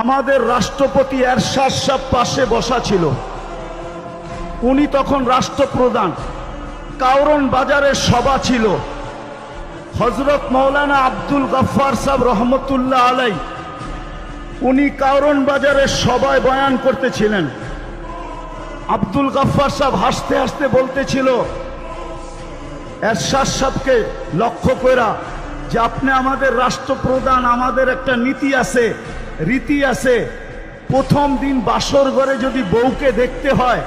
আমাদের রাষ্ট্রপতি এরশাদ সাহেব পাশে বসা ছিল। উনি তখন রাষ্ট্রপ্রধান। কাউরন বাজারের সভা ছিল। হযরত মাওলানা আব্দুল গফফার সাহেব রহমতুল্লাহ আলাই উনি কাউরন বাজারের সভায় বয়ান করতেছিলেন। আব্দুল গফফার সাহেব হাসতে হাসতে বলতেছিল এরশাদ সাহেবকে লক্ষ্য কইরা যে আপনি আমাদের রাষ্ট্রপ্রধান, আমাদের একটা নীতি আছে, রীতি আছে। প্রথম দিন বাসর ঘরে যদি বউকে দেখতে হয়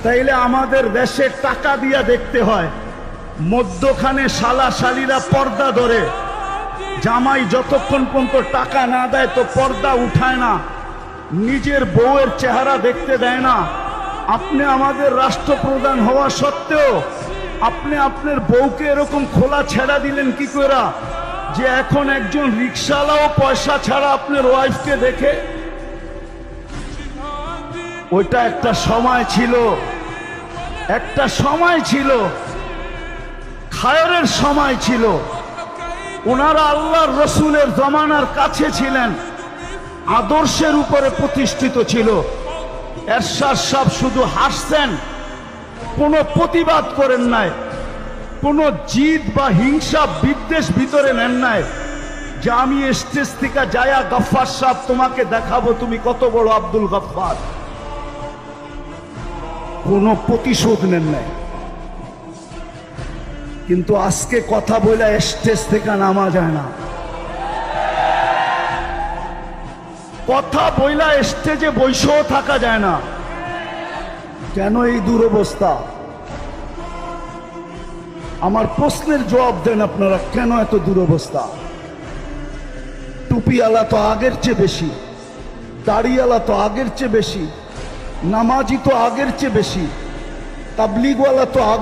তাইলে আমাদের দেশে টাকা দিয়া দেখতে হয়। মধ্যখানে শালা শালিরা পর্দা ধরে, জামাই যতক্ষণ পর্যন্ত টাকা না দেয় তো পর্দা উঠায় না, নিজের বউয়ের চেহারা দেখতে দেয় না। আপনি আমাদের রাষ্ট্রপ্রধান হওয়া সত্ত্বেও আপনি আপনার বউকে এরকম খোলা ছেড়া দিলেন কি করে যে এখন একজন রিকশাওয়ালাও পয়সা ছাড়া আপনার ওয়াইফকে দেখে? ওইটা একটা সময় ছিল, একটা সময় ছিল, খায়রের সময় ছিল। ওনারা আল্লাহর রসুলের জমানার কাছে ছিলেন, আদর্শের উপরে প্রতিষ্ঠিত ছিল। এরশাদ সাহেব শুধু হাসছেন, কোনো প্রতিবাদ করেন নাই, কোনো জিদ বা হিংসা বিদ্বেষ ভিতরে নেন নাই যে আমি স্টেজ থেকে যায়া গফফার সাহেব তোমাকে দেখাবো তুমি কত বড় আব্দুল গফফার। কোনো প্রতিশোধ নেন নাই। কিন্তু আজকে কথা বলে স্টেজ থেকে নামা যায় না, কথা বইলা স্টেজে বসেও থাকা যায় না। কেন এই দুরবস্থা? আমার প্রশ্নের জবাব দেন আপনারা, কেন এত দুরবস্থা? টুপিওয়ালা তো আগের চেয়ে বেশি, দাড়িওয়ালা তো আগের চেয়ে বেশি, নামাজি তো আগের চেয়ে বেশি, তাবলিগওয়ালা তো আগের